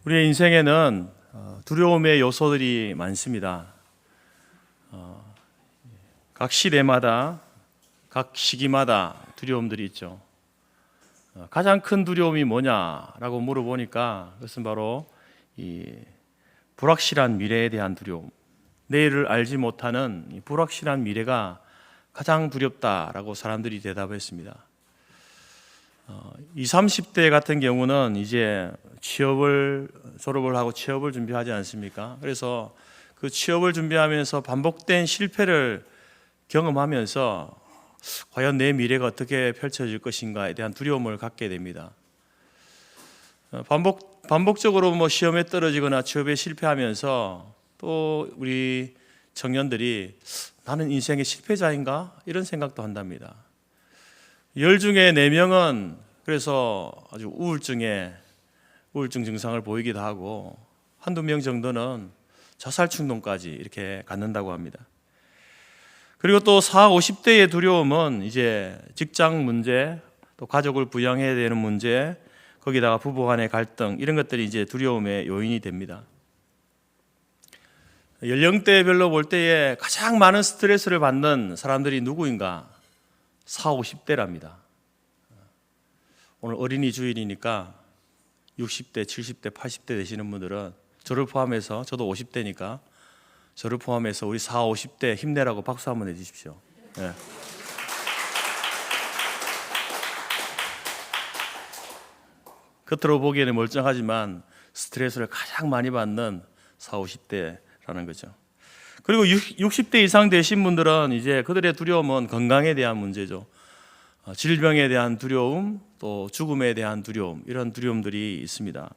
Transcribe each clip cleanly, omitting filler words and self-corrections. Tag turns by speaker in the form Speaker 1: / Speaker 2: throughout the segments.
Speaker 1: 우리의 인생에는 두려움의 요소들이 많습니다. 각 시대마다, 각 시기마다 두려움들이 있죠. 가장 큰 두려움이 뭐냐라고 물어보니까 그것은 바로 이 불확실한 미래에 대한 두려움, 내일을 알지 못하는 이 불확실한 미래가 가장 두렵다라고 사람들이 대답했습니다. 20, 30대 같은 경우는 이제 졸업을 하고 취업을 준비하지 않습니까? 그래서 그 취업을 준비하면서 반복된 실패를 경험하면서 과연 내 미래가 어떻게 펼쳐질 것인가에 대한 두려움을 갖게 됩니다. 반복적으로 시험에 떨어지거나 취업에 실패하면서 또 우리 청년들이 나는 인생의 실패자인가? 이런 생각도 한답니다. 10 중에 4명은 그래서 아주 우울증 증상을 보이기도 하고 한두 명 정도는 자살 충동까지 이렇게 갖는다고 합니다. 그리고 또 40, 50대의 두려움은 이제 직장 문제, 또 가족을 부양해야 되는 문제, 거기다가 부부 간의 갈등, 이런 것들이 이제 두려움의 요인이 됩니다. 연령대별로 볼 때에 가장 많은 스트레스를 받는 사람들이 누구인가? 40, 50대랍니다. 오늘 어린이 주일이니까 60대, 70대, 80대 되시는 분들은 저를 포함해서, 저도 50대니까 저를 포함해서 우리 40, 50대 힘내라고 박수 한번 해주십시오. 네. 겉으로 보기에는 멀쩡하지만 스트레스를 가장 많이 받는 40, 50대라는 거죠. 그리고 60대 이상 되신 분들은 이제 그들의 두려움은 건강에 대한 문제죠. 질병에 대한 두려움, 또 죽음에 대한 두려움, 이런 두려움들이 있습니다.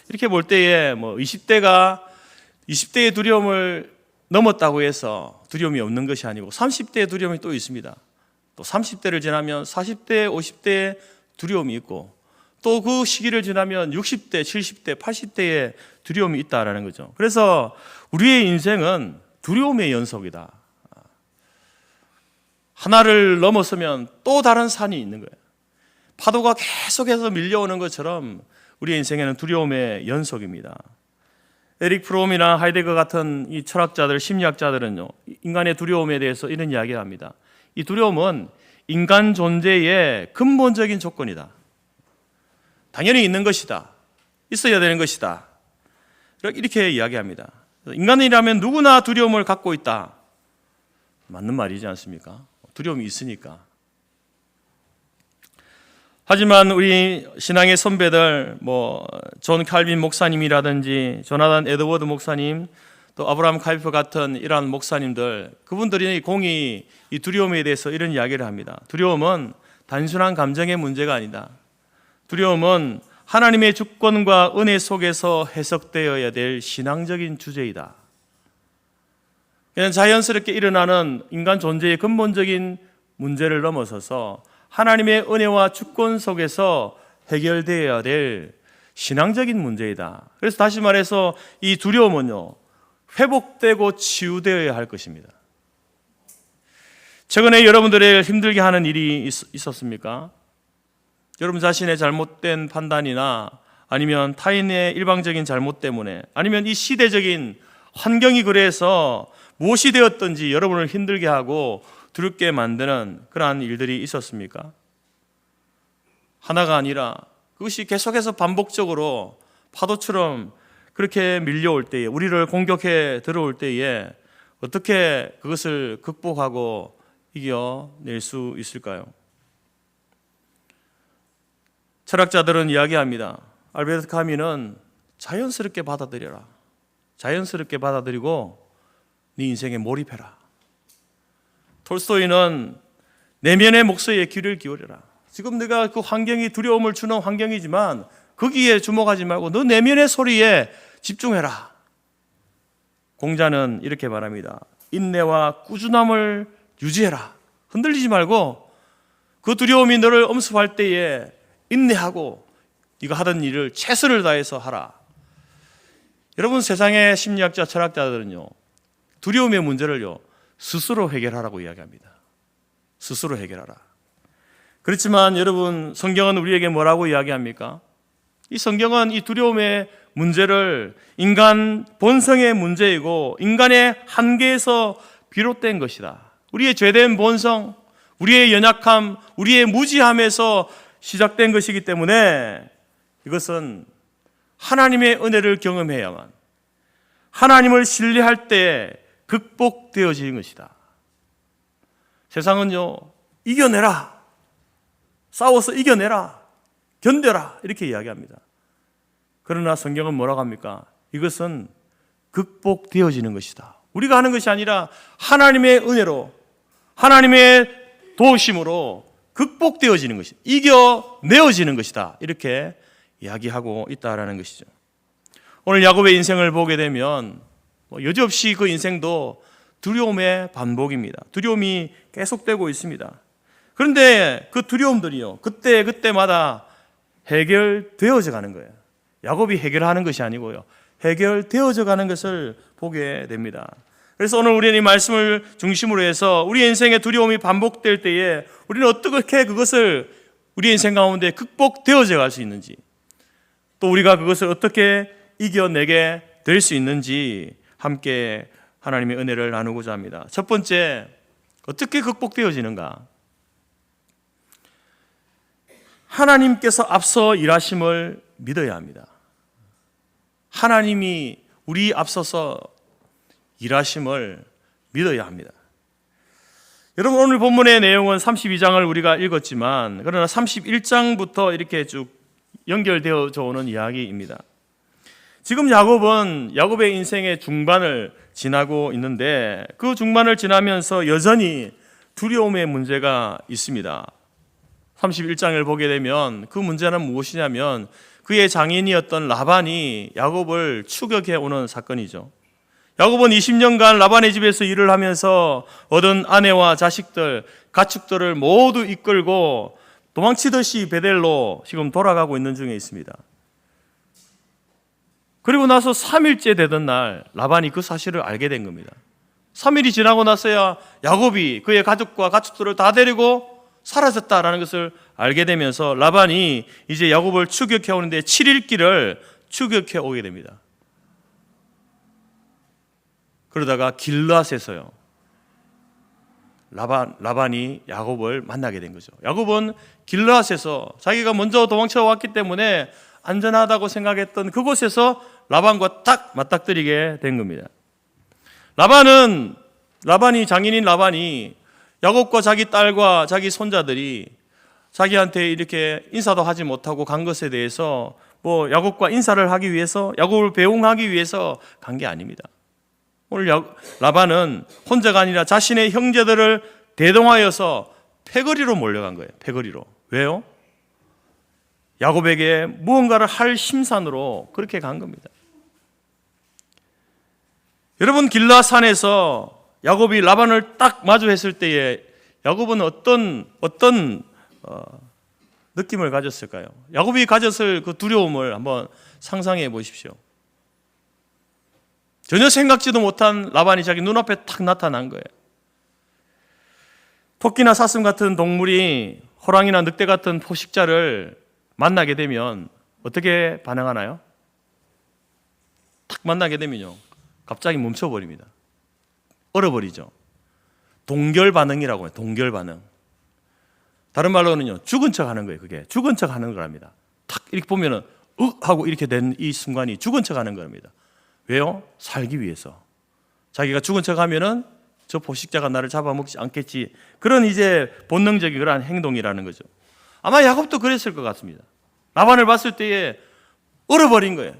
Speaker 1: 이렇게 볼 때에 20대의 두려움을 넘었다고 해서 두려움이 없는 것이 아니고 30대의 두려움이 또 있습니다. 또 30대를 지나면 40대, 50대의 두려움이 있고 또 그 시기를 지나면 60대, 70대, 80대의 두려움이 있다라는 거죠. 그래서 우리의 인생은 두려움의 연속이다. 하나를 넘어서면 또 다른 산이 있는 거예요. 파도가 계속해서 밀려오는 것처럼 우리의 인생에는 두려움의 연속입니다. 에릭 프롬이나 하이데거 같은 이 철학자들, 심리학자들은요, 인간의 두려움에 대해서 이런 이야기를 합니다. 이 두려움은 인간 존재의 근본적인 조건이다. 당연히 있는 것이다. 있어야 되는 것이다. 이렇게 이야기합니다. 인간이라면 누구나 두려움을 갖고 있다. 맞는 말이지 않습니까? 두려움이 있으니까. 하지만 우리 신앙의 선배들, 존 칼빈 목사님이라든지 조나단 에드워드 목사님, 또 아브라함 카이프 같은 이러한 목사님들, 그분들이 공히 이 두려움에 대해서 이런 이야기를 합니다. 두려움은 단순한 감정의 문제가 아니다. 두려움은 하나님의 주권과 은혜 속에서 해석되어야 될 신앙적인 주제이다. 그냥 자연스럽게 일어나는 인간 존재의 근본적인 문제를 넘어서서 하나님의 은혜와 주권 속에서 해결되어야 될 신앙적인 문제이다. 그래서 다시 말해서 이 두려움은요, 회복되고 치유되어야 할 것입니다. 최근에 여러분들을 힘들게 하는 일이 있었습니까? 여러분 자신의 잘못된 판단이나 아니면 타인의 일방적인 잘못 때문에, 아니면 이 시대적인 환경이 그래서 무엇이 되었든지 여러분을 힘들게 하고 두렵게 만드는 그러한 일들이 있었습니까? 하나가 아니라 그것이 계속해서 반복적으로 파도처럼 그렇게 밀려올 때에, 우리를 공격해 들어올 때에 어떻게 그것을 극복하고 이겨낼 수 있을까요? 철학자들은 이야기합니다. 알베르트 카뮈는 자연스럽게 받아들여라. 자연스럽게 받아들이고 네 인생에 몰입해라. 톨스토이는 내면의 목소리에 귀를 기울여라. 지금 네가 그 환경이 두려움을 주는 환경이지만 거기에 주목하지 말고 너 내면의 소리에 집중해라. 공자는 이렇게 말합니다. 인내와 꾸준함을 유지해라. 흔들리지 말고 그 두려움이 너를 엄습할 때에 인내하고 네가 하던 일을 최선을 다해서 하라. 여러분, 세상의 심리학자, 철학자들은요, 두려움의 문제를요, 스스로 해결하라고 이야기합니다. 스스로 해결하라. 그렇지만 여러분, 성경은 우리에게 뭐라고 이야기합니까? 이 성경은 이 두려움의 문제를 인간 본성의 문제이고 인간의 한계에서 비롯된 것이다. 우리의 죄된 본성, 우리의 연약함, 우리의 무지함에서 시작된 것이기 때문에 이것은 하나님의 은혜를 경험해야만, 하나님을 신뢰할 때 극복되어지는 것이다. 세상은요, 이겨내라, 싸워서 이겨내라, 견뎌라 이렇게 이야기합니다. 그러나 성경은 뭐라고 합니까? 이것은 극복되어지는 것이다. 우리가 하는 것이 아니라 하나님의 은혜로, 하나님의 도우심으로 극복되어지는 것이다. 이겨내어지는 것이다. 이렇게 이야기하고 있다라는 것이죠. 오늘 야곱의 인생을 보게 되면 여지없이 그 인생도 두려움의 반복입니다. 두려움이 계속되고 있습니다. 그런데 그 두려움들이요, 그때마다 해결되어져 가는 거예요. 야곱이 해결하는 것이 아니고요, 해결되어져 가는 것을 보게 됩니다. 그래서 오늘 우리는 이 말씀을 중심으로 해서 우리 인생의 두려움이 반복될 때에 우리는 어떻게 그것을 우리 인생 가운데 극복되어져 갈 수 있는지, 또 우리가 그것을 어떻게 이겨내게 될 수 있는지 함께 하나님의 은혜를 나누고자 합니다. 첫 번째, 어떻게 극복되어지는가? 하나님께서 앞서 일하심을 믿어야 합니다. 하나님이 우리 앞서서 일하심을 믿어야 합니다. 여러분, 오늘 본문의 내용은 32장을 우리가 읽었지만 그러나 31장부터 이렇게 쭉 연결되어져 오는 이야기입니다. 지금 야곱은 야곱의 인생의 중반을 지나고 있는데 그 중반을 지나면서 여전히 두려움의 문제가 있습니다. 31장을 보게 되면 그 문제는 무엇이냐면 그의 장인이었던 라반이 야곱을 추격해 오는 사건이죠. 야곱은 20년간 라반의 집에서 일을 하면서 얻은 아내와 자식들, 가축들을 모두 이끌고 도망치듯이 베델로 지금 돌아가고 있는 중에 있습니다. 그리고 나서 3일째 되던 날 라반이 그 사실을 알게 된 겁니다. 3일이 지나고 나서야 야곱이 그의 가족과 가축들을 다 데리고 사라졌다라는 것을 알게 되면서 라반이 이제 야곱을 추격해 오는데 7일 길을 추격해 오게 됩니다. 그러다가 길르앗에서요, 라반이 야곱을 만나게 된 거죠. 야곱은 길르앗에서 자기가 먼저 도망쳐 왔기 때문에 안전하다고 생각했던 그곳에서 라반과 딱 맞닥뜨리게 된 겁니다. 장인인 라반이 야곱과 자기 딸과 자기 손자들이 자기한테 이렇게 인사도 하지 못하고 간 것에 대해서 야곱과 인사를 하기 위해서, 야곱을 배웅하기 위해서 간 게 아닙니다. 오늘 라반은 혼자가 아니라 자신의 형제들을 대동하여서 패거리로 몰려간 거예요. 패거리로. 왜요? 야곱에게 무언가를 할 심산으로 그렇게 간 겁니다. 여러분, 길르앗산에서 야곱이 라반을 딱 마주했을 때에 야곱은 어떤 느낌을 가졌을까요? 야곱이 가졌을 그 두려움을 한번 상상해 보십시오. 전혀 생각지도 못한 라반이 자기 눈앞에 딱 나타난 거예요. 토끼나 사슴 같은 동물이 호랑이나 늑대 같은 포식자를 만나게 되면 어떻게 반응하나요? 딱 만나게 되면요, 갑자기 멈춰버립니다. 얼어버리죠. 동결 반응이라고 해요. 동결 반응. 다른 말로는요, 죽은 척 하는 거예요. 그게 죽은 척 하는 거랍니다. 탁 이렇게 보면은 하고 이렇게 된 이 순간이 죽은 척 하는 겁니다. 왜요? 살기 위해서. 자기가 죽은 척 하면은 저 포식자가 나를 잡아먹지 않겠지. 그런 이제 본능적인 그러한 행동이라는 거죠. 아마 야곱도 그랬을 것 같습니다. 라반을 봤을 때에 얼어버린 거예요.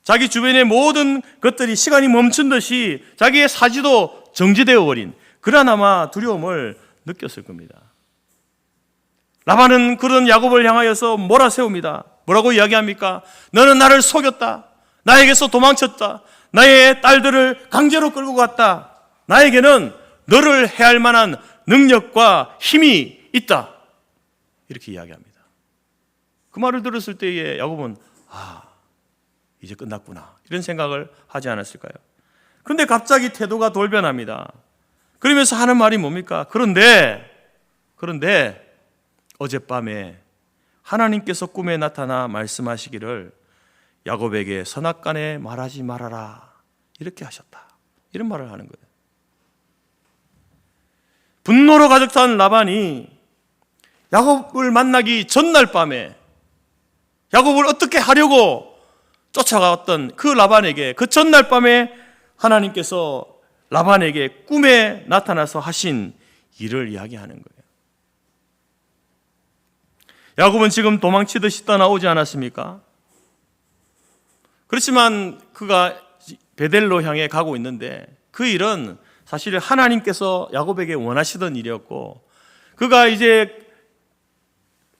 Speaker 1: 자기 주변의 모든 것들이 시간이 멈춘 듯이 자기의 사지도 정지되어 버린 그런 아마 두려움을 느꼈을 겁니다. 라반은 그런 야곱을 향하여서 몰아세웁니다. 뭐라고 이야기합니까? 너는 나를 속였다. 나에게서 도망쳤다. 나의 딸들을 강제로 끌고 갔다. 나에게는 너를 해할 만한 능력과 힘이 있다. 이렇게 이야기합니다. 그 말을 들었을 때에 야곱은 이제 끝났구나, 이런 생각을 하지 않았을까요? 그런데 갑자기 태도가 돌변합니다. 그러면서 하는 말이 뭡니까? 그런데 어젯밤에 하나님께서 꿈에 나타나 말씀하시기를 야곱에게 선악간에 말하지 말아라 이렇게 하셨다. 이런 말을 하는 거예요. 분노로 가득 찬 라반이 야곱을 만나기 전날 밤에 야곱을 어떻게 하려고 쫓아갔던 그 라반에게 그 전날 밤에 하나님께서 라반에게 꿈에 나타나서 하신 일을 이야기하는 거예요. 야곱은 지금 도망치듯이 떠나오지 않았습니까? 그렇지만 그가 베델로 향해 가고 있는데 그 일은 사실 하나님께서 야곱에게 원하시던 일이었고, 그가 이제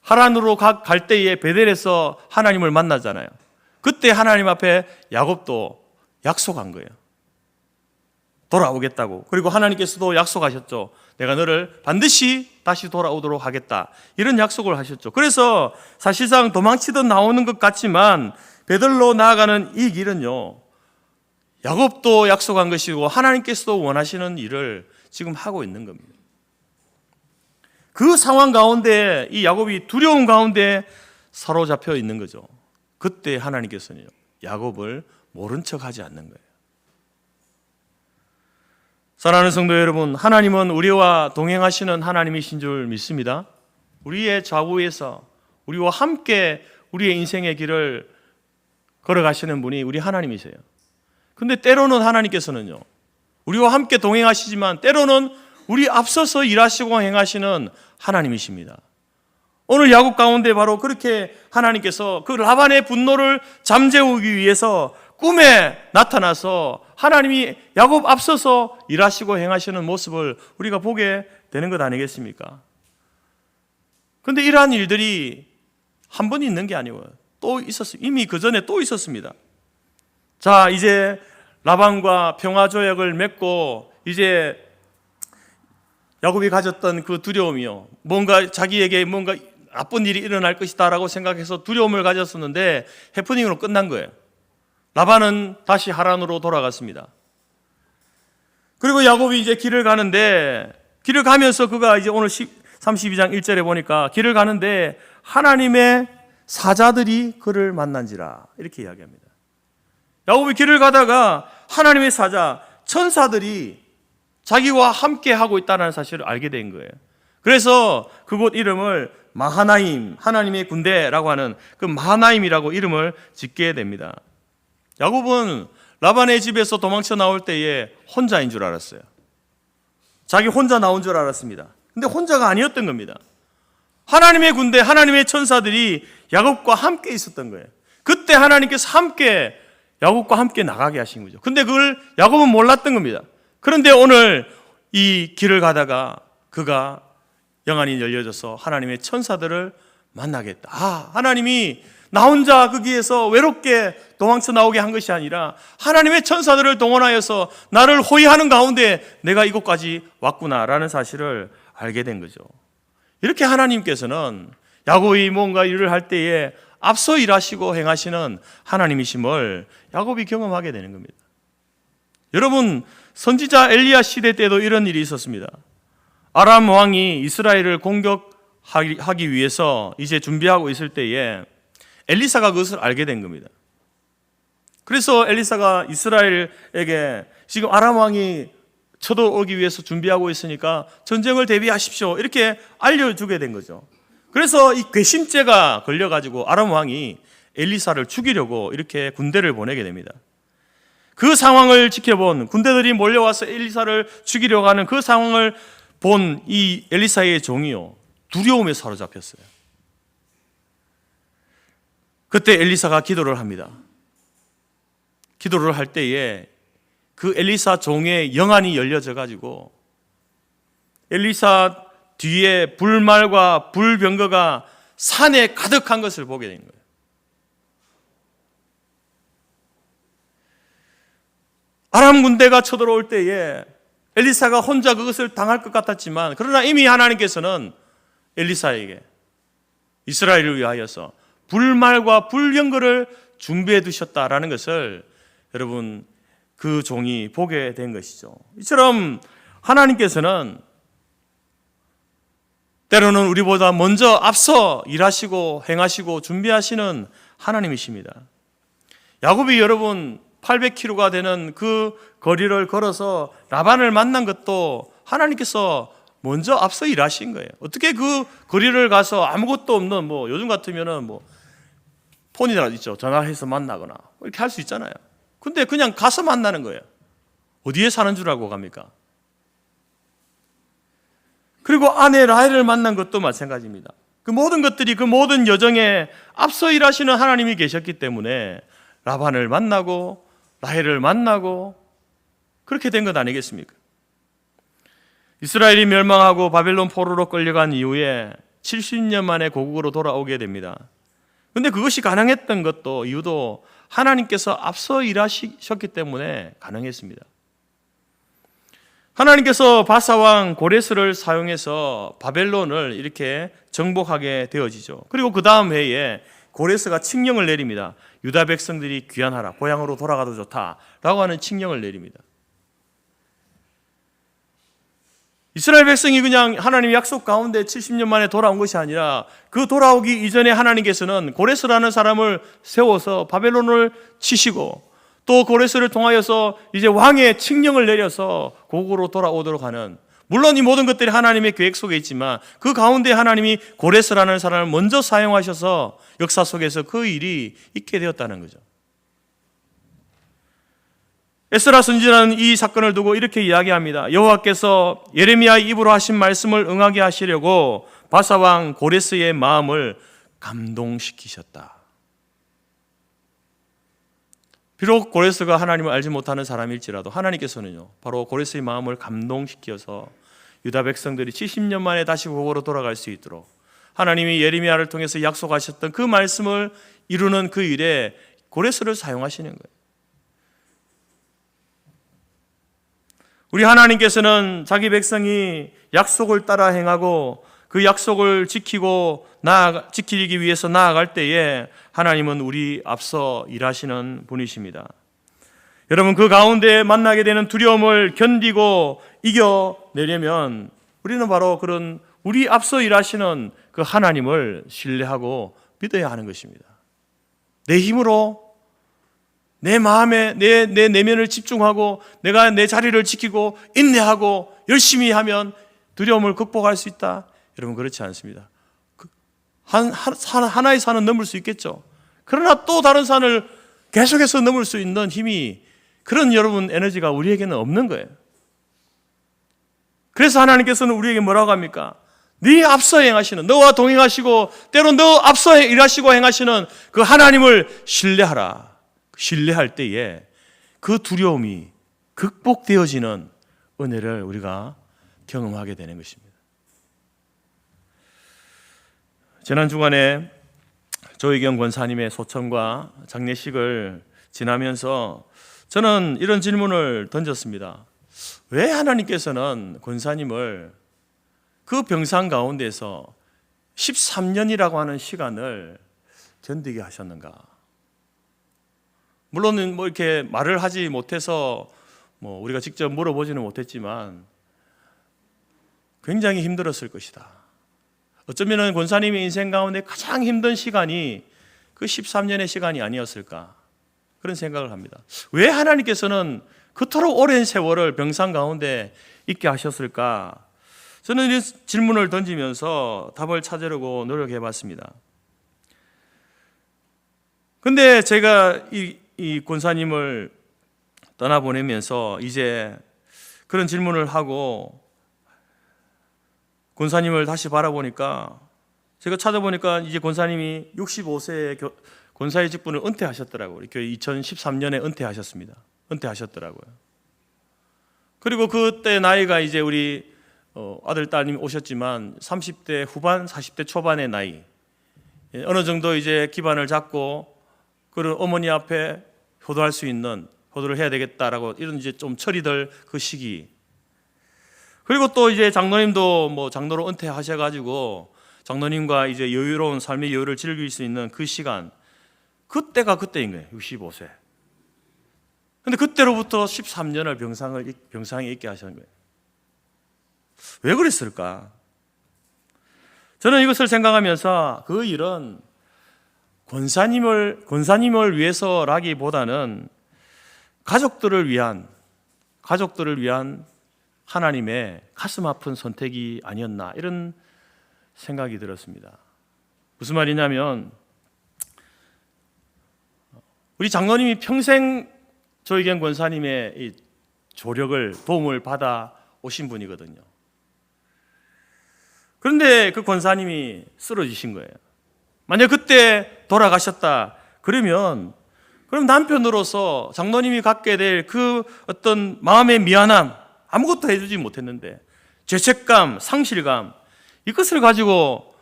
Speaker 1: 하란으로 갈 때에 베델에서 하나님을 만나잖아요. 그때 하나님 앞에 야곱도 약속한 거예요. 돌아오겠다고. 그리고 하나님께서도 약속하셨죠. 내가 너를 반드시 다시 돌아오도록 하겠다. 이런 약속을 하셨죠. 그래서 사실상 도망치듯 나오는 것 같지만 베들로 나아가는 이 길은요, 야곱도 약속한 것이고 하나님께서도 원하시는 일을 지금 하고 있는 겁니다. 그 상황 가운데 이 야곱이 두려움 가운데 사로잡혀 있는 거죠. 그때 하나님께서는 야곱을 모른 척하지 않는 거예요. 사랑하는 성도 여러분, 하나님은 우리와 동행하시는 하나님이신 줄 믿습니다. 우리의 좌우에서 우리와 함께 우리의 인생의 길을 걸어가시는 분이 우리 하나님이세요. 근데 때로는 하나님께서는요, 우리와 함께 동행하시지만 때로는 우리 앞서서 일하시고 행하시는 하나님이십니다. 오늘 야곱 가운데 바로 그렇게 하나님께서 그 라반의 분노를 잠재우기 위해서 꿈에 나타나서 하나님이 야곱 앞서서 일하시고 행하시는 모습을 우리가 보게 되는 것 아니겠습니까? 그런데 이러한 일들이 한 번 있는 게 아니고 또 있었어요. 이미 그 전에 또 있었습니다. 자, 이제 라반과 평화조약을 맺고 이제 야곱이 가졌던 그 두려움이요, 뭔가 자기에게 뭔가 나쁜 일이 일어날 것이다 라고 생각해서 두려움을 가졌었는데 해프닝으로 끝난 거예요. 라반은 다시 하란으로 돌아갔습니다. 그리고 야곱이 이제 길을 가는데, 길을 가면서 그가 이제 오늘 32장 1절에 보니까 길을 가는데 하나님의 사자들이 그를 만난지라 이렇게 이야기합니다. 야곱이 길을 가다가 하나님의 사자, 천사들이 자기와 함께 하고 있다는 사실을 알게 된 거예요. 그래서 그곳 이름을 마하나임, 하나님의 군대라고 하는 그 마하나임이라고 이름을 짓게 됩니다. 야곱은 라반의 집에서 도망쳐 나올 때에 혼자인 줄 알았어요. 자기 혼자 나온 줄 알았습니다. 근데 혼자가 아니었던 겁니다. 하나님의 군대, 하나님의 천사들이 야곱과 함께 있었던 거예요. 그때 하나님께서 함께 야곱과 함께 나가게 하신 거죠. 근데 그걸 야곱은 몰랐던 겁니다. 그런데 오늘 이 길을 가다가 그가 영안이 열려져서 하나님의 천사들을 만나겠다. 하나님이 나 혼자 거기에서 외롭게 도망쳐 나오게 한 것이 아니라 하나님의 천사들을 동원하여서 나를 호위하는 가운데 내가 이곳까지 왔구나라는 사실을 알게 된 거죠. 이렇게 하나님께서는 야곱이 뭔가 일을 할 때에 앞서 일하시고 행하시는 하나님이심을 야곱이 경험하게 되는 겁니다. 여러분, 선지자 엘리야 시대 때도 이런 일이 있었습니다. 아람 왕이 이스라엘을 공격하기 위해서 이제 준비하고 있을 때에 엘리사가 그것을 알게 된 겁니다. 그래서 엘리사가 이스라엘에게 지금 아람 왕이 쳐들어오기 위해서 준비하고 있으니까 전쟁을 대비하십시오 이렇게 알려주게 된 거죠. 그래서 이 괘씸죄가 걸려가지고 아람 왕이 엘리사를 죽이려고 이렇게 군대를 보내게 됩니다. 그 상황을 지켜본 군대들이 몰려와서 엘리사를 죽이려고 하는 그 상황을 본 이 엘리사의 종이요, 두려움에 사로잡혔어요. 그때 엘리사가 기도를 합니다. 기도를 할 때에 그 엘리사 종의 영안이 열려져 가지고 엘리사 뒤에 불말과 불병거가 산에 가득한 것을 보게 된 거예요. 아람 군대가 쳐들어올 때에 엘리사가 혼자 그것을 당할 것 같았지만, 그러나 이미 하나님께서는 엘리사에게 이스라엘을 위하여서 불말과 불병거를 준비해 두셨다라는 것을 여러분 그 종이 보게 된 것이죠. 이처럼 하나님께서는 때로는 우리보다 먼저 앞서 일하시고 행하시고 준비하시는 하나님이십니다. 야곱이 여러분 800km가 되는 그 거리를 걸어서 라반을 만난 것도 하나님께서 먼저 앞서 일하신 거예요. 어떻게 그 거리를 가서 아무것도 없는 요즘 같으면은 폰이라도 있죠. 전화해서 만나거나 이렇게 할 수 있잖아요. 근데 그냥 가서 만나는 거예요. 어디에 사는 줄 알고 갑니까? 그리고 아내 라헬을 만난 것도 마찬가지입니다. 그 모든 것들이 그 모든 여정에 앞서 일하시는 하나님이 계셨기 때문에 라반을 만나고 라헬을 만나고 그렇게 된 것 아니겠습니까? 이스라엘이 멸망하고 바벨론 포로로 끌려간 이후에 70년 만에 고국으로 돌아오게 됩니다. 그런데 그것이 가능했던 것도 이유도 하나님께서 앞서 일하셨기 때문에 가능했습니다. 하나님께서 바사왕 고레스를 사용해서 바벨론을 이렇게 정복하게 되어지죠. 그리고 그 다음 해에 고레스가 칙령을 내립니다. 유다 백성들이 귀환하라, 고향으로 돌아가도 좋다라고 하는 칙령을 내립니다. 이스라엘 백성이 그냥 하나님 약속 가운데 70년 만에 돌아온 것이 아니라 그 돌아오기 이전에 하나님께서는 고레스라는 사람을 세워서 바벨론을 치시고 또 고레스를 통하여서 이제 왕의 칙령을 내려서 고국으로 돌아오도록 하는, 물론 이 모든 것들이 하나님의 계획 속에 있지만 그 가운데 하나님이 고레스라는 사람을 먼저 사용하셔서 역사 속에서 그 일이 있게 되었다는 거죠. 에스라 선지자는 이 사건을 두고 이렇게 이야기합니다. 여호와께서 예레미야의 입으로 하신 말씀을 응하게 하시려고 바사왕 고레스의 마음을 감동시키셨다. 비록 고레스가 하나님을 알지 못하는 사람일지라도 하나님께서는요, 바로 고레스의 마음을 감동시켜서 유다 백성들이 70년 만에 다시 고국으로 돌아갈 수 있도록 하나님이 예레미야를 통해서 약속하셨던 그 말씀을 이루는 그 일에 고레스를 사용하시는 거예요. 우리 하나님께서는 자기 백성이 약속을 따라 행하고 그 약속을 지키기 위해서 나아갈 때에 하나님은 우리 앞서 일하시는 분이십니다. 여러분, 그 가운데 만나게 되는 두려움을 견디고 이겨내려면 우리는 바로 그런 우리 앞서 일하시는 그 하나님을 신뢰하고 믿어야 하는 것입니다. 내 힘으로 내 마음에 내 내면을 집중하고 내가 내 자리를 지키고 인내하고 열심히 하면 두려움을 극복할 수 있다. 여러분, 그렇지 않습니다. 하나의 산은 넘을 수 있겠죠. 그러나 또 다른 산을 계속해서 넘을 수 있는 힘이, 그런 여러분 에너지가 우리에게는 없는 거예요. 그래서 하나님께서는 우리에게 뭐라고 합니까? 네 앞서 행하시는, 너와 동행하시고 때로 너 앞서 일하시고 행하시는 그 하나님을 신뢰하라. 신뢰할 때에 그 두려움이 극복되어지는 은혜를 우리가 경험하게 되는 것입니다. 지난 주간에 조희경 권사님의 소천과 장례식을 지나면서 저는 이런 질문을 던졌습니다. 왜 하나님께서는 권사님을 그 병상 가운데서 13년이라고 하는 시간을 견디게 하셨는가? 물론 이렇게 말을 하지 못해서 우리가 직접 물어보지는 못했지만 굉장히 힘들었을 것이다. 어쩌면 권사님의 인생 가운데 가장 힘든 시간이 그 13년의 시간이 아니었을까, 그런 생각을 합니다. 왜 하나님께서는 그토록 오랜 세월을 병상 가운데 있게 하셨을까? 저는 이 질문을 던지면서 답을 찾으려고 노력해 봤습니다. 근데 제가 이 권사님을 떠나보내면서 이제 그런 질문을 하고 권사님을 다시 바라보니까, 제가 찾아보니까 이제 권사님이 65세에 권사의 직분을 은퇴하셨더라고요. 교회 2013년에 은퇴하셨더라고요. 그리고 그때 나이가 이제 우리 아들, 따님 오셨지만 30대 후반, 40대 초반의 나이, 어느 정도 이제 기반을 잡고 그런 어머니 앞에 효도를 해야 되겠다라고 이런 이제 좀 철이들 그 시기. 그리고 또 이제 장로님도 장로로 은퇴하셔가지고 장로님과 이제 여유로운 삶의 여유를 즐길 수 있는 그 시간, 그때가 그때인 거예요. 65세. 근데 그때로부터 13년을 병상에 있게 하신 거예요. 왜 그랬을까? 저는 이것을 생각하면서 그 일은 권사님을 위해서라기보다는 가족들을 위한 하나님의 가슴 아픈 선택이 아니었나, 이런 생각이 들었습니다. 무슨 말이냐면, 우리 장로님이 평생 조희경 권사님의 이 도움을 받아 오신 분이거든요. 그런데 그 권사님이 쓰러지신 거예요. 만약 그때 돌아가셨다 그럼 남편으로서 장로님이 갖게 될 그 어떤 마음의 미안함, 아무것도 해주지 못했는데 죄책감, 상실감, 이것을 가지고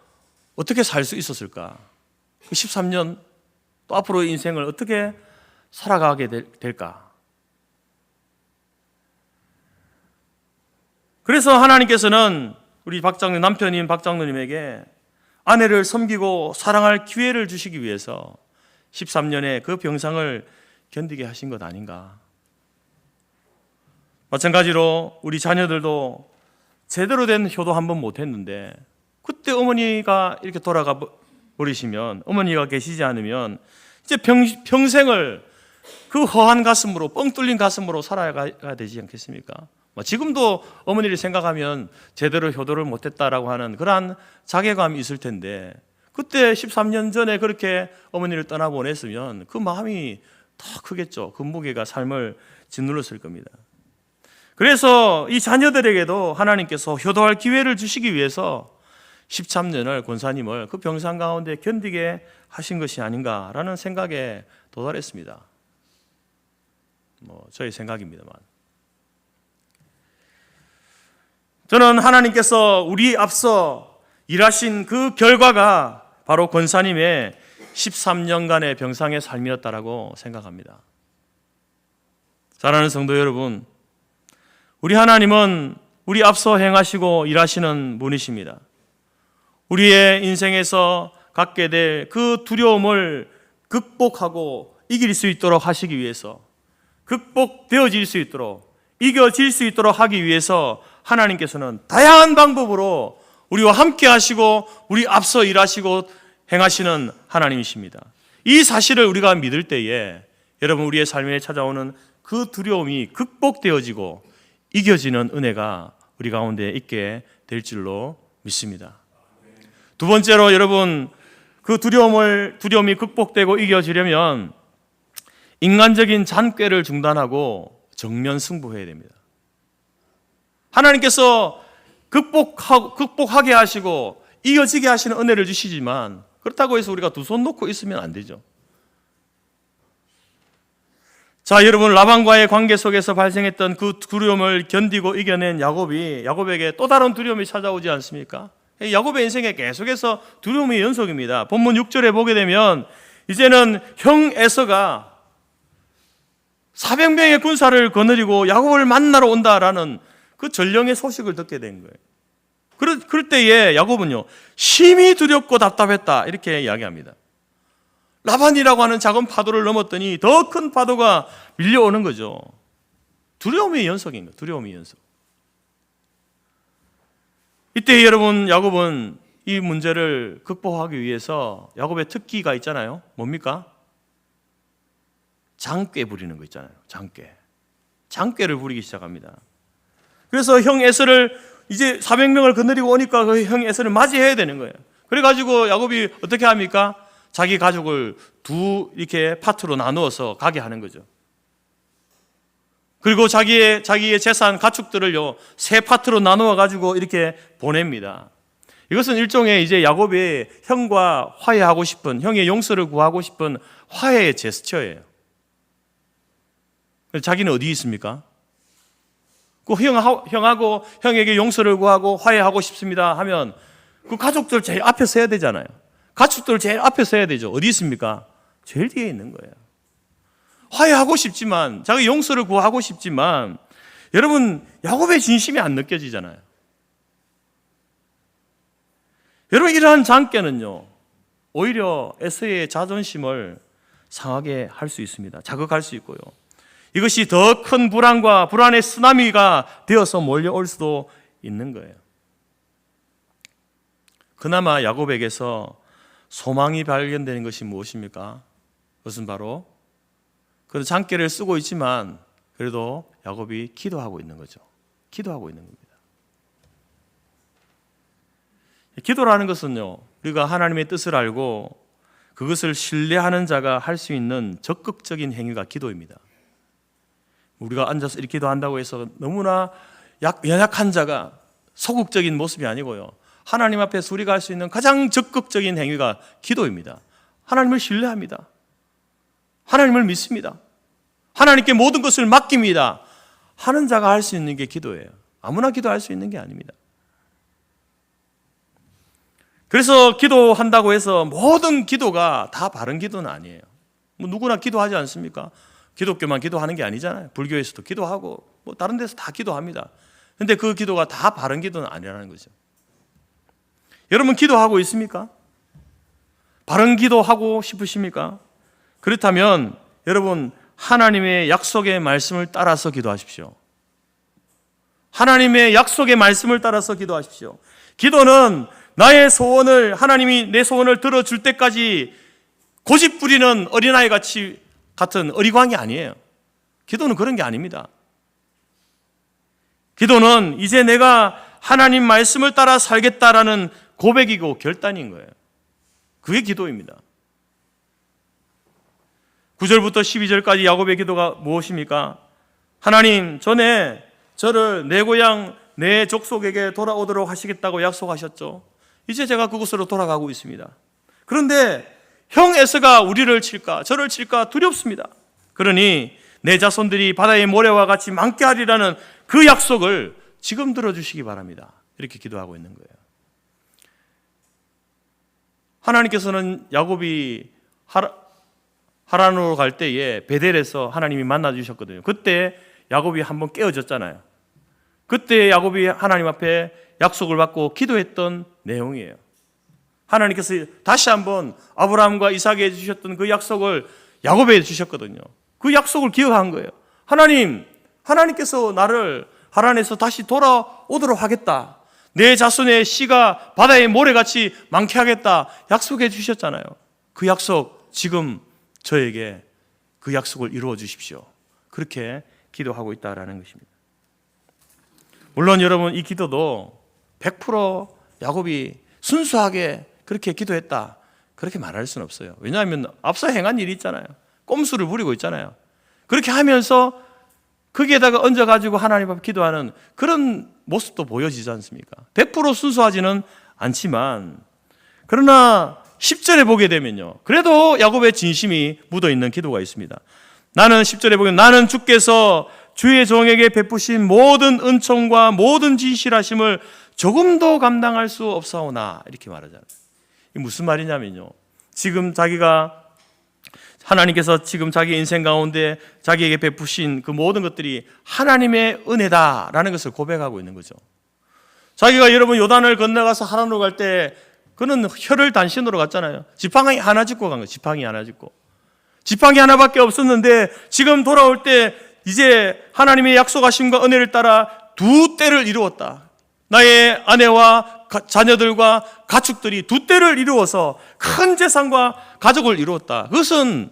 Speaker 1: 어떻게 살 수 있었을까? 그 13년 또 앞으로의 인생을 어떻게 살아가게 될까? 그래서 하나님께서는 우리 남편인 박장로님에게 아내를 섬기고 사랑할 기회를 주시기 위해서 13년의 그 병상을 견디게 하신 것 아닌가. 마찬가지로 우리 자녀들도 제대로 된 효도 한 번 못했는데, 그때 어머니가 이렇게 돌아가 버리시면, 어머니가 계시지 않으면 이제 평생을 그 허한 가슴으로, 뻥 뚫린 가슴으로 살아가야 되지 않겠습니까? 지금도 어머니를 생각하면 제대로 효도를 못했다라고 하는 그러한 자괴감이 있을 텐데, 그때 13년 전에 그렇게 어머니를 떠나보냈으면 그 마음이 더 크겠죠. 그 무게가 삶을 짓눌렀을 겁니다. 그래서 이 자녀들에게도 하나님께서 효도할 기회를 주시기 위해서 13년을 권사님을 그 병상 가운데 견디게 하신 것이 아닌가라는 생각에 도달했습니다. 저의 생각입니다만, 저는 하나님께서 우리 앞서 일하신 그 결과가 바로 권사님의 13년간의 병상의 삶이었다라고 생각합니다. 사랑하는 성도 여러분, 우리 하나님은 우리 앞서 행하시고 일하시는 분이십니다. 우리의 인생에서 갖게 될 그 두려움을 극복하고 이길 수 있도록 하시기 위해서, 극복되어질 수 있도록, 이겨질 수 있도록 하기 위해서 하나님께서는 다양한 방법으로 우리와 함께 하시고 우리 앞서 일하시고 행하시는 하나님이십니다. 이 사실을 우리가 믿을 때에 여러분, 우리의 삶에 찾아오는 그 두려움이 극복되어지고 이겨지는 은혜가 우리 가운데 있게 될 줄로 믿습니다. 두 번째로, 여러분, 그 두려움이 극복되고 이겨지려면 인간적인 잔꾀를 중단하고 정면 승부해야 됩니다. 하나님께서 극복하게 하시고 이겨지게 하시는 은혜를 주시지만, 그렇다고 해서 우리가 두 손 놓고 있으면 안 되죠. 자, 여러분, 라반과의 관계 속에서 발생했던 그 두려움을 견디고 이겨낸 야곱에게 또 다른 두려움이 찾아오지 않습니까? 야곱의 인생에 계속해서 두려움의 연속입니다. 본문 6절에 보게 되면 이제는 형 에서가 400명의 군사를 거느리고 야곱을 만나러 온다라는 그 전령의 소식을 듣게 된 거예요. 그럴 때에 야곱은요, 심히 두렵고 답답했다, 이렇게 이야기합니다. 라반이라고 하는 작은 파도를 넘었더니 더 큰 파도가 밀려오는 거죠. 두려움의 연속인 거예요. 두려움의 연속. 이때 여러분, 야곱은 이 문제를 극복하기 위해서 야곱의 특기가 있잖아요. 뭡니까? 장꾀 부리는 거 있잖아요. 장꾀를 부리기 시작합니다. 그래서 형 에서를 이제 400명을 거느리고 오니까 그 형 에서를 맞이해야 되는 거예요. 그래가지고 야곱이 어떻게 합니까? 자기 가족을 이렇게 파트로 나누어서 가게 하는 거죠. 그리고 자기의 재산, 가축들을요, 3파트로 나누어 가지고 이렇게 보냅니다. 이것은 일종의 이제 야곱이 형과 화해하고 싶은, 형의 용서를 구하고 싶은 화해의 제스처예요. 자기는 어디 있습니까? 그 형하고 형에게 용서를 구하고 화해하고 싶습니다 하면 그 가족들 제일 앞에 서야 되잖아요. 가축들 제일 앞에 서야 되죠. 어디 있습니까? 제일 뒤에 있는 거예요. 화해하고 싶지만, 자기 용서를 구하고 싶지만, 여러분, 야곱의 진심이 안 느껴지잖아요. 여러분, 이러한 장꾀는요, 오히려 에서의 자존심을 상하게 할 수 있습니다. 자극할 수 있고요. 이것이 더 큰 불안의 쓰나미가 되어서 몰려올 수도 있는 거예요. 그나마 야곱에게서 소망이 발견되는 것이 무엇입니까? 그것은 바로 그런 장깨를 쓰고 있지만 그래도 야곱이 기도하고 있는 거죠. 기도하고 있는 겁니다. 기도라는 것은요, 우리가 하나님의 뜻을 알고 그것을 신뢰하는 자가 할 수 있는 적극적인 행위가 기도입니다. 우리가 앉아서 이렇게 기도한다고 해서 너무나 연약한 자가 소극적인 모습이 아니고요, 하나님 앞에서 우리가 할 수 있는 가장 적극적인 행위가 기도입니다. 하나님을 신뢰합니다. 하나님을 믿습니다. 하나님께 모든 것을 맡깁니다 하는 자가 할 수 있는 게 기도예요. 아무나 기도할 수 있는 게 아닙니다. 그래서 기도한다고 해서 모든 기도가 다 바른 기도는 아니에요. 누구나 기도하지 않습니까? 기독교만 기도하는 게 아니잖아요. 불교에서도 기도하고 다른 데서 다 기도합니다. 그런데 그 기도가 다 바른 기도는 아니라는 거죠. 여러분 기도하고 있습니까? 바른 기도하고 싶으십니까? 그렇다면 여러분 하나님의 약속의 말씀을 따라서 기도하십시오. 하나님의 약속의 말씀을 따라서 기도하십시오. 기도는 나의 소원을, 하나님이 내 소원을 들어줄 때까지 고집 부리는 어린아이 같은 어리광이 아니에요. 기도는 그런 게 아닙니다. 기도는 이제 내가 하나님 말씀을 따라 살겠다라는 고백이고 결단인 거예요. 그게 기도입니다. 9절부터 12절까지 야곱의 기도가 무엇입니까? 하나님, 전에 저를 내 고향, 내 족속에게 돌아오도록 하시겠다고 약속하셨죠. 이제 제가 그곳으로 돌아가고 있습니다. 그런데 형 에서가 우리를 칠까, 저를 칠까 두렵습니다. 그러니 내 자손들이 바다의 모래와 같이 많게 하리라는 그 약속을 지금 들어주시기 바랍니다. 이렇게 기도하고 있는 거예요. 하나님께서는 야곱이 하란으로 갈 때에 베델에서 하나님이 만나 주셨거든요. 그때 야곱이 한번 깨어졌잖아요. 그때 야곱이 하나님 앞에 약속을 받고 기도했던 내용이에요. 하나님께서 다시 한번 아브라함과 이삭에게 주셨던 그 약속을 야곱에게 주셨거든요. 그 약속을 기억한 거예요. 하나님께서 나를 하란에서 다시 돌아오도록 하겠다, 내 자손의 씨가 바다의 모래같이 많게 하겠다 약속해 주셨잖아요. 그 약속 지금 저에게 그 약속을 이루어 주십시오. 그렇게 기도하고 있다라는 것입니다. 물론 여러분 이 기도도 100% 야곱이 순수하게 그렇게 기도했다 그렇게 말할 수는 없어요. 왜냐하면 앞서 행한 일이 있잖아요. 꼼수를 부리고 있잖아요. 그렇게 하면서 거기에다가 얹어가지고 하나님 앞에 기도하는 그런 모습도 보여지지 않습니까? 100% 순수하지는 않지만, 그러나 10절에 보게 되면요, 그래도 야곱의 진심이 묻어있는 기도가 있습니다. 나는 10절에 보면 나는 주께서 주의 종에게 베푸신 모든 은총과 모든 진실하심을 조금도 감당할 수 없사오나, 이렇게 말하잖아요. 이게 무슨 말이냐면요, 지금 하나님께서 지금 자기 인생 가운데 자기에게 베푸신 그 모든 것들이 하나님의 은혜다라는 것을 고백하고 있는 거죠. 자기가 여러분 요단을 건너가서 하란으로 갈 때 그는 혀를 단신으로 갔잖아요. 지팡이 하나 짚고 간 거예요. 지팡이 하나밖에 없었는데 지금 돌아올 때 이제 하나님의 약속하심과 은혜를 따라 2때를 이루었다. 나의 아내와 자녀들과 가축들이 2때를 이루어서 큰 재산과 가족을 이루었다. 그것은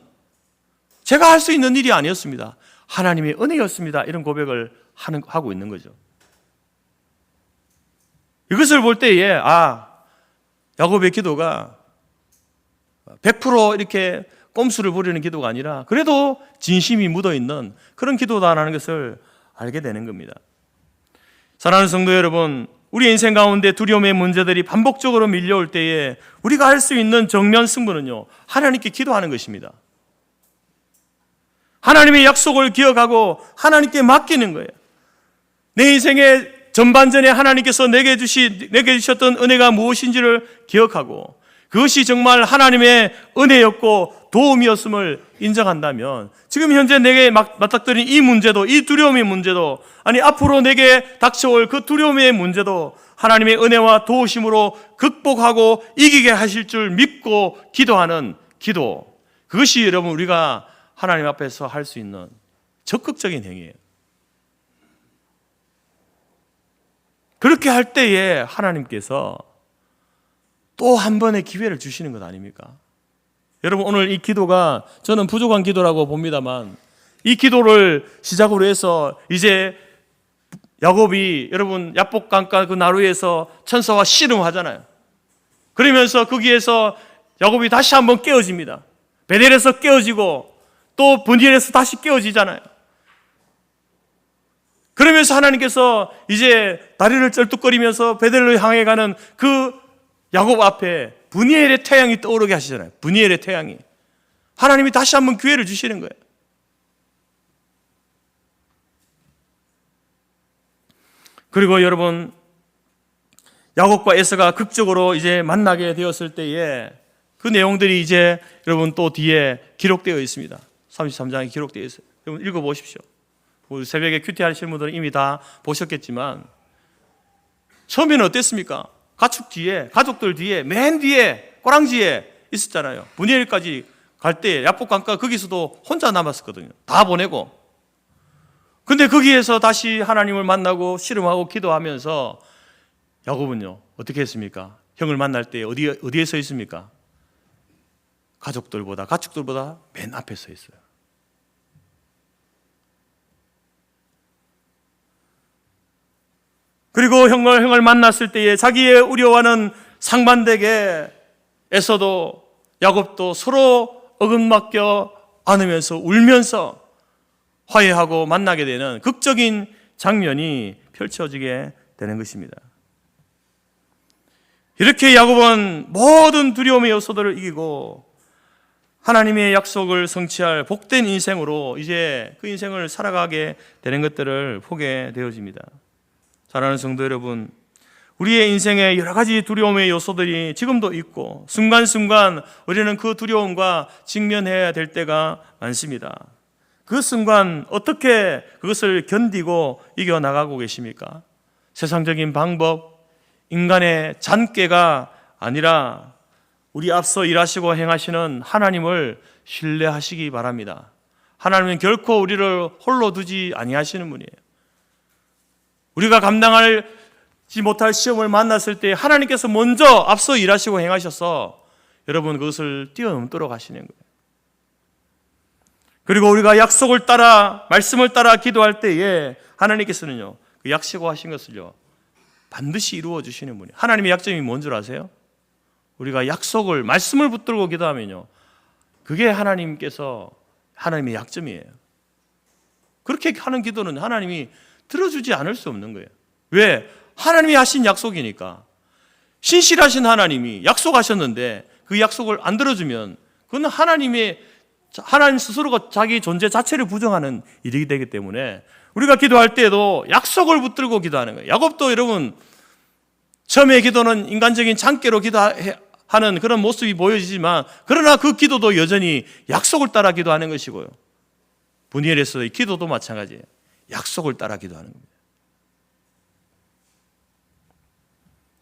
Speaker 1: 제가 할 수 있는 일이 아니었습니다. 하나님의 은혜였습니다. 이런 고백을 하고 있는 거죠. 이것을 볼 때에 야곱의 기도가 100% 이렇게 꼼수를 부리는 기도가 아니라 그래도 진심이 묻어있는 그런 기도다라는 것을 알게 되는 겁니다. 사랑하는 성도 여러분, 우리 인생 가운데 두려움의 문제들이 반복적으로 밀려올 때에 우리가 할 수 있는 정면 승부는요, 하나님께 기도하는 것입니다. 하나님의 약속을 기억하고 하나님께 맡기는 거예요. 내 인생의 전반전에 하나님께서 내게 주셨던 은혜가 무엇인지를 기억하고 그것이 정말 하나님의 은혜였고 도움이었음을 인정한다면 지금 현재 내게 맞닥뜨린 이 문제도, 이 두려움의 문제도, 앞으로 내게 닥쳐올 그 두려움의 문제도 하나님의 은혜와 도우심으로 극복하고 이기게 하실 줄 믿고 기도하는 기도, 그것이 여러분 우리가 하나님 앞에서 할 수 있는 적극적인 행위예요. 그렇게 할 때에 하나님께서 또 한 번의 기회를 주시는 것 아닙니까? 여러분, 오늘 이 기도가 저는 부족한 기도라고 봅니다만, 이 기도를 시작으로 해서 이제 야곱이 여러분 야복강가 그 나루에서 천사와 씨름하잖아요. 그러면서 거기에서 야곱이 다시 한번 깨어집니다. 베델에서 깨어지고 또 브니엘에서 다시 깨어지잖아요. 그러면서 하나님께서 이제 다리를 쩔뚝거리면서 베델로 향해 가는 그 야곱 앞에 브니엘의 태양이 떠오르게 하시잖아요. 브니엘의 태양이. 하나님이 다시 한번 기회를 주시는 거예요. 그리고 여러분, 야곱과 에서가 극적으로 이제 만나게 되었을 때에 그 내용들이 이제 여러분 또 뒤에 기록되어 있습니다. 33장에 기록되어 있어요. 여러분 읽어보십시오. 우리 새벽에 큐티 하시는 분들은 이미 다 보셨겠지만, 처음에는 어땠습니까? 가축 뒤에, 가족들 뒤에, 맨 뒤에, 꼬랑지에 있었잖아요. 브니엘까지 갈 때 야복강가 거기서도 혼자 남았었거든요. 다 보내고. 근데 거기에서 다시 하나님을 만나고 씨름하고 기도하면서 야곱은요, 어떻게 했습니까? 형을 만날 때 어디에 서 있습니까? 가족들보다, 가축들보다 맨 앞에 서 있어요. 그리고 형을 만났을 때에 자기의 우려와는 상반되게 에서도 야곱도 서로 어긋맞겨 안으면서 울면서 화해하고 만나게 되는 극적인 장면이 펼쳐지게 되는 것입니다. 이렇게 야곱은 모든 두려움의 요소들을 이기고 하나님의 약속을 성취할 복된 인생으로 이제 그 인생을 살아가게 되는 것들을 보게 되어집니다. 사랑하는 성도 여러분, 우리의 인생에 여러 가지 두려움의 요소들이 지금도 있고 순간순간 우리는 그 두려움과 직면해야 될 때가 많습니다. 그 순간 어떻게 그것을 견디고 이겨나가고 계십니까? 세상적인 방법, 인간의 잔꾀가 아니라 우리 앞서 일하시고 행하시는 하나님을 신뢰하시기 바랍니다. 하나님은 결코 우리를 홀로 두지 아니하시는 분이에요. 우리가 감당하지 못할 시험을 만났을 때 하나님께서 먼저 앞서 일하시고 행하셔서 여러분 그것을 뛰어넘도록 하시는 거예요. 그리고 우리가 약속을 따라, 말씀을 따라 기도할 때에 하나님께서는요, 그 약속하신 것을요, 반드시 이루어 주시는 분이에요. 하나님의 약점이 뭔 줄 아세요? 우리가 약속을, 말씀을 붙들고 기도하면요, 그게 하나님의 약점이에요. 그렇게 하는 기도는 하나님이 들어주지 않을 수 없는 거예요. 왜? 하나님이 하신 약속이니까. 신실하신 하나님이 약속하셨는데 그 약속을 안 들어주면 그건 하나님 스스로가 자기 존재 자체를 부정하는 일이 되기 때문에 우리가 기도할 때에도 약속을 붙들고 기도하는 거예요. 야곱도 여러분 처음에 기도는 인간적인 잔꾀로 기도하는 그런 모습이 보여지지만 그러나 그 기도도 여전히 약속을 따라 기도하는 것이고요. 브니엘에서의 기도도 마찬가지예요. 약속을 따라 기도하는 겁니다.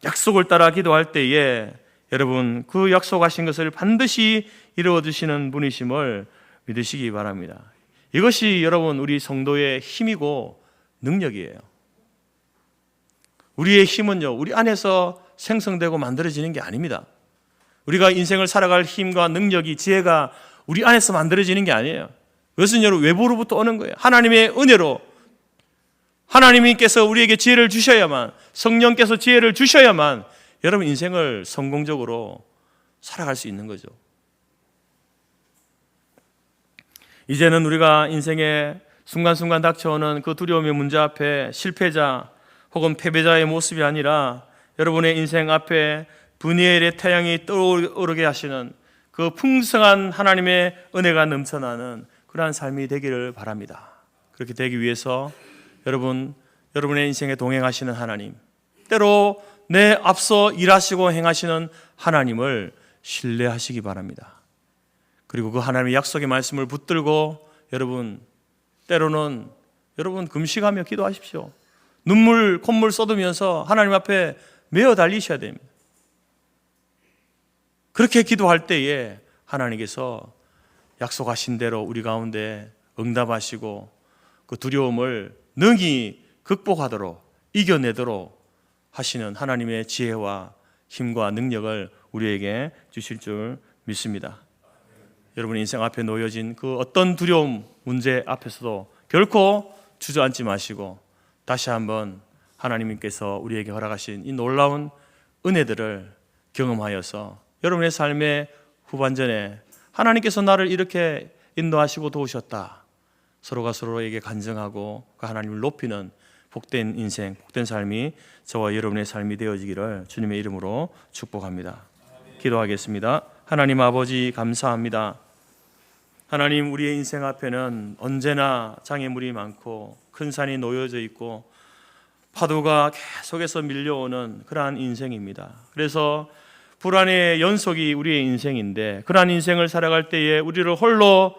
Speaker 1: 약속을 따라 기도할 때에 여러분 그 약속하신 것을 반드시 이루어 주시는 분이심을 믿으시기 바랍니다. 이것이 여러분 우리 성도의 힘이고 능력이에요. 우리의 힘은요, 우리 안에서 생성되고 만들어지는 게 아닙니다. 우리가 인생을 살아갈 힘과 능력이, 지혜가 우리 안에서 만들어지는 게 아니에요. 그것은 여러분 외부로부터 오는 거예요. 하나님의 은혜로, 하나님께서 우리에게 지혜를 주셔야만, 성령께서 지혜를 주셔야만 여러분 인생을 성공적으로 살아갈 수 있는 거죠. 이제는 우리가 인생에 순간순간 닥쳐오는 그 두려움의 문제 앞에 실패자 혹은 패배자의 모습이 아니라 여러분의 인생 앞에 브니엘의 태양이 떠오르게 하시는 그 풍성한 하나님의 은혜가 넘쳐나는 그러한 삶이 되기를 바랍니다. 그렇게 되기 위해서 여러분의 인생에 동행하시는 하나님, 때로 내 앞서 일하시고 행하시는 하나님을 신뢰하시기 바랍니다. 그리고 그 하나님의 약속의 말씀을 붙들고 때로는 금식하며 기도하십시오. 눈물, 콧물 쏟으면서 하나님 앞에 메어 달리셔야 됩니다. 그렇게 기도할 때에 하나님께서 약속하신 대로 우리 가운데 응답하시고 그 두려움을 능히 극복하도록, 이겨내도록 하시는 하나님의 지혜와 힘과 능력을 우리에게 주실 줄 믿습니다. 여러분 인생 앞에 놓여진 그 어떤 두려움, 문제 앞에서도 결코 주저앉지 마시고 다시 한번 하나님께서 우리에게 허락하신 이 놀라운 은혜들을 경험하여서 여러분의 삶의 후반전에 하나님께서 나를 이렇게 인도하시고 도우셨다, 서로가 서로에게 간증하고 그 하나님을 높이는 복된 인생, 복된 삶이 저와 여러분의 삶이 되어지기를 주님의 이름으로 축복합니다. 기도하겠습니다. 하나님 아버지 감사합니다. 하나님, 우리의 인생 앞에는 언제나 장애물이 많고 큰 산이 놓여져 있고 파도가 계속해서 밀려오는 그러한 인생입니다. 그래서 불안의 연속이 우리의 인생인데, 그러한 인생을 살아갈 때에 우리를 홀로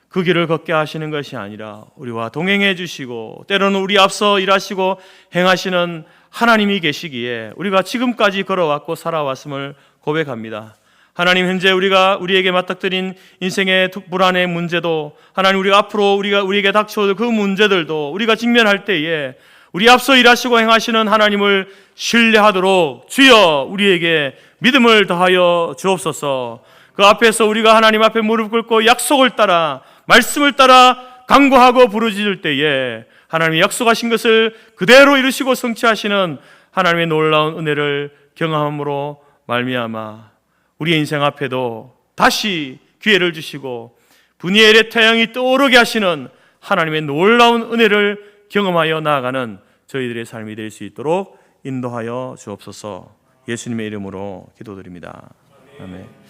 Speaker 1: 그 길을 걷게 하시는 것이 아니라 우리와 동행해 주시고 때로는 우리 앞서 일하시고 행하시는 하나님이 계시기에 우리가 지금까지 걸어왔고 살아왔음을 고백합니다. 하나님, 현재 우리에게 맞닥뜨린 인생의 불안의 문제도, 하나님 우리가 앞으로 우리에게 닥쳐올 그 문제들도 우리가 직면할 때에 우리 앞서 일하시고 행하시는 하나님을 신뢰하도록 주여 우리에게 믿음을 더하여 주옵소서. 그 앞에서 우리가 하나님 앞에 무릎 꿇고 약속을 따라, 말씀을 따라 간구하고 부르짖을 때에 하나님이 약속하신 것을 그대로 이루시고 성취하시는 하나님의 놀라운 은혜를 경험함으로 말미암아 우리의 인생 앞에도 다시 기회를 주시고 분이엘의 태양이 떠오르게 하시는 하나님의 놀라운 은혜를 경험하여 나아가는 저희들의 삶이 될 수 있도록 인도하여 주옵소서. 예수님의 이름으로 기도드립니다. 아멘.